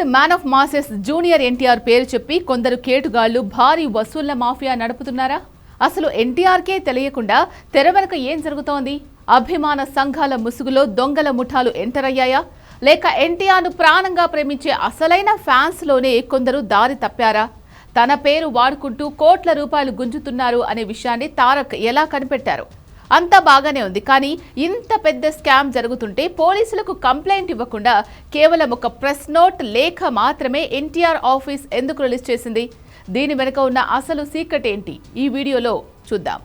Bollywood man of masses junior NTR పేరు చెప్పి కొందరు కేటుగాళ్లు భారీ వసూళ్ల మాఫియా నడుపుతున్నారా? అసలు ఎన్టీఆర్కే తెలియకుండా తెర వెనుక ఏం జరుగుతోంది? అభిమాన సంఘాల ముసుగులో దొంగల ముఠాలు ఎంటర్ అయ్యాయా? లేక ఎన్టీఆర్ను ప్రాణంగా ప్రేమించే అసలైన ఫ్యాన్స్లోనే కొందరు దారి తప్పారా? తన పేరు వాడుకుంటూ కోట్ల రూపాయలు గుంజుతున్నారు అనే విషయాన్ని తారక్ ఎలా కనిపెట్టారు? అంతా బాగానే ఉంది, కానీ ఇంత పెద్ద స్కామ్ జరుగుతుంటే పోలీసులకు కంప్లైంట్ ఇవ్వకుండా కేవలం ఒక ప్రెస్ నోట్ లేఖ మాత్రమే ఎన్టీఆర్ ఆఫీస్ ఎందుకు రిలీజ్ చేసింది? దీని వెనుక ఉన్న అసలు సీక్రెట్ ఏంటి? ఈ వీడియోలో చూద్దాం.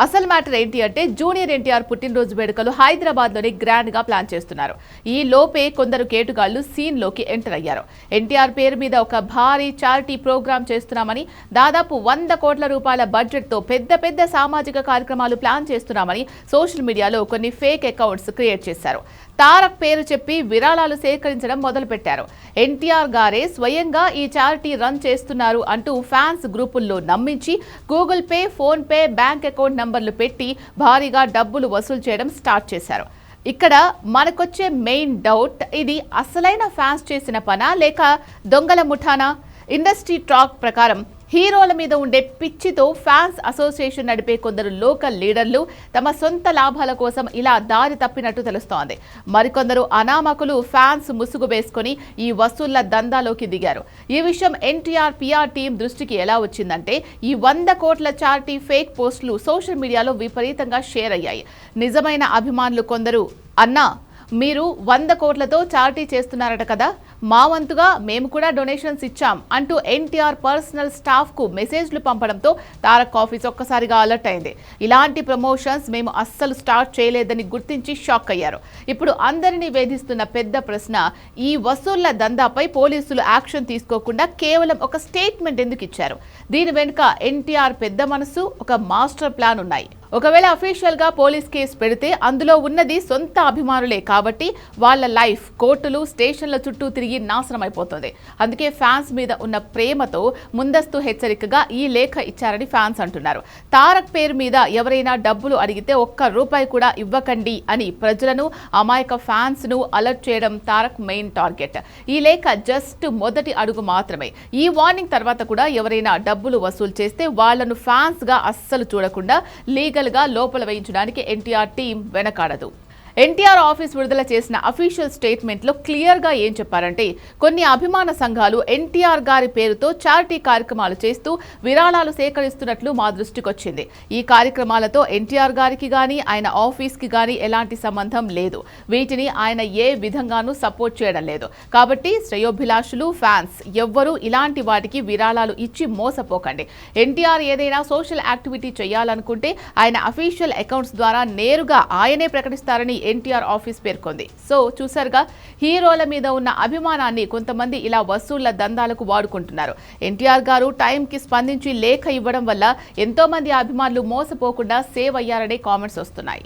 అసలు మ్యాటర్ ఏంటి అంటే, జూనియర్ ఎన్టీఆర్ పుట్టినరోజు వేడుకలు హైదరాబాద్లోని గ్రాండ్గా ప్లాన్ చేస్తున్నారు. ఈ లోపే కొందరు కేటుగాళ్లు సీన్లోకి ఎంటర్ అయ్యారు. ఎన్టీఆర్ పేరు మీద ఒక భారీ చారిటీ ప్రోగ్రాం చేస్తున్నామని, దాదాపు 100 కోట్ల రూపాయల బడ్జెట్తో పెద్ద సామాజిక కార్యక్రమాలు ప్లాన్ చేస్తున్నామని సోషల్ మీడియాలో కొన్ని ఫేక్ అకౌంట్స్ క్రియేట్ చేశారు. తారక్ పేరు చెప్పి విరాళాలు సేకరించడం మొదలుపెట్టారు. ఎన్టీఆర్ గారే స్వయంగా ఈ చారిటీ రన్ చేస్తున్నారు అంటూ ఫ్యాన్స్ గ్రూపుల్లో నమ్మించి Google pay, phone pay, bank account నంబర్లు పెట్టి భారీగా డబ్బులు వసూలు చేయడం స్టార్ట్ చేశారు. ఇక్కడ మనకొచ్చే మెయిన్ డౌట్, ఇది అసలైన ఫ్యాన్స్ చేసిన పనా లేక దొంగల ముఠానా? ఇండస్ట్రీ టాక్ ప్రకారం హీరోల మీద ఉండే పిచ్చితో ఫ్యాన్స్ అసోసియేషన్ నడిపే కొందరు లోకల్ లీడర్లు తమ సొంత లాభాల కోసం ఇలా దారి తప్పినట్టు తెలుస్తోంది. మరికొందరు అనామకులు ఫ్యాన్స్ ముసుగు వేసుకొని ఈ వసూళ్ల దందాలోకి దిగారు. ఈ విషయం ఎన్టీఆర్ పిఆర్ టీం దృష్టికి ఎలా వచ్చిందంటే, ఈ 100 కోట్ల చారిటీ ఫేక్ పోస్టులు సోషల్ మీడియాలో విపరీతంగా షేర్ అయ్యాయి. నిజమైన అభిమానులు కొందరు, అన్నా మీరు 100 కోట్లతో చారిటీ చేస్తున్నారట కదా, మా వంతుగా మేము కూడా డొనేషన్స్ ఇచ్చాం అంటూ ఎన్టీఆర్ పర్సనల్ స్టాఫ్కు మెసేజ్లు పంపడంతో తారక్ ఆఫీస్ ఒక్కసారిగా అలర్ట్ అయింది. ఇలాంటి ప్రమోషన్స్ మేము అస్సలు స్టార్ట్ చేయలేదని గుర్తించి షాక్ అయ్యారు. ఇప్పుడు అందరినీ వేధిస్తున్న పెద్ద ప్రశ్న, ఈ వసూళ్ల దందాపై పోలీసులు యాక్షన్ తీసుకోకుండా కేవలం ఒక స్టేట్మెంట్ ఎందుకు ఇచ్చారు? దీని వెనుక ఎన్టీఆర్ పెద్ద మనసు, ఒక మాస్టర్ ప్లాన్ ఉన్నాయి. ఒకవేళ అఫీషియల్ గా పోలీస్ కేసు పెడితే అందులో ఉన్నది సొంత అభిమానులే కాబట్టి వాళ్ళ లైఫ్ కోర్టులు, స్టేషన్ల చుట్టూ తిరిగి నాశనం అయిపోతుంది. అందుకే ఫ్యాన్స్ మీద ఉన్న ప్రేమతో ముందస్తు హెచ్చరికగా ఈ లేఖ ఇచ్చారని ఫ్యాన్స్ అంటున్నారు. తారక్ పేరు మీద ఎవరైనా డబ్బులు అడిగితే ₹1 కూడా ఇవ్వకండి అని ప్రజలను, అమాయక ఫ్యాన్స్ ను అలర్ట్ చేయడం తారక్ మెయిన్ టార్గెట్. ఈ లేఖ జస్ట్ మొదటి అడుగు మాత్రమే. ఈ వార్నింగ్ తర్వాత కూడా ఎవరైనా డబ్బులు వసూలు చేస్తే వాళ్లను ఫ్యాన్స్ గా అస్సలు చూడకుండా లీగల్ గా లోపల వేయించడానికి ఎన్టీఆర్ టీం వెనకాడదు. ఎన్టీఆర్ ఆఫీస్ విడుదల చేసిన అఫీషియల్ స్టేట్మెంట్ లో క్లియర్ గా ఏం చెప్పారంటే, కొన్ని అభిమాన సంఘాలు ఎన్టీఆర్ గారి పేరుతో చారిటీ కార్యక్రమాలు చేస్తూ విరాళాలు సేకరిస్తున్నట్లు మా దృష్టికి వచ్చింది. ఈ కార్యక్రమాలతో ఎన్టీఆర్ గారికి గానీ ఆయన ఆఫీస్ కి గానీ ఎలాంటి సంబంధం లేదు. వీటిని ఆయన ఏ విధంగానూ సపోర్ట్ చేయడం లేదు. కాబట్టి శ్రేయోభిలాషులు, ఫ్యాన్స్ ఎవ్వరూ ఇలాంటి వాటికి విరాళాలు ఇచ్చి మోసపోకండి. ఎన్టీఆర్ ఏదైనా సోషల్ యాక్టివిటీ చేయాలనుకుంటే ఆయన అఫీషియల్ అకౌంట్స్ ద్వారా నేరుగా ఆయనే ప్రకటిస్తారని ఎన్టీఆర్ ఆఫీస్ పేర్కొంది. సో చూసారుగా, హీరోల మీద ఉన్న అభిమానాన్ని కొంతమంది ఇలా వసూళ్ల దందాలకు వాడుకుంటున్నారు. ఎన్టీఆర్ గారు టైంకి స్పందించి లేఖ ఇవ్వడం వల్ల ఎంతో మంది అభిమానులు మోసపోకుండా సేవ్ అయ్యారనే కామెంట్స్ వస్తున్నాయి.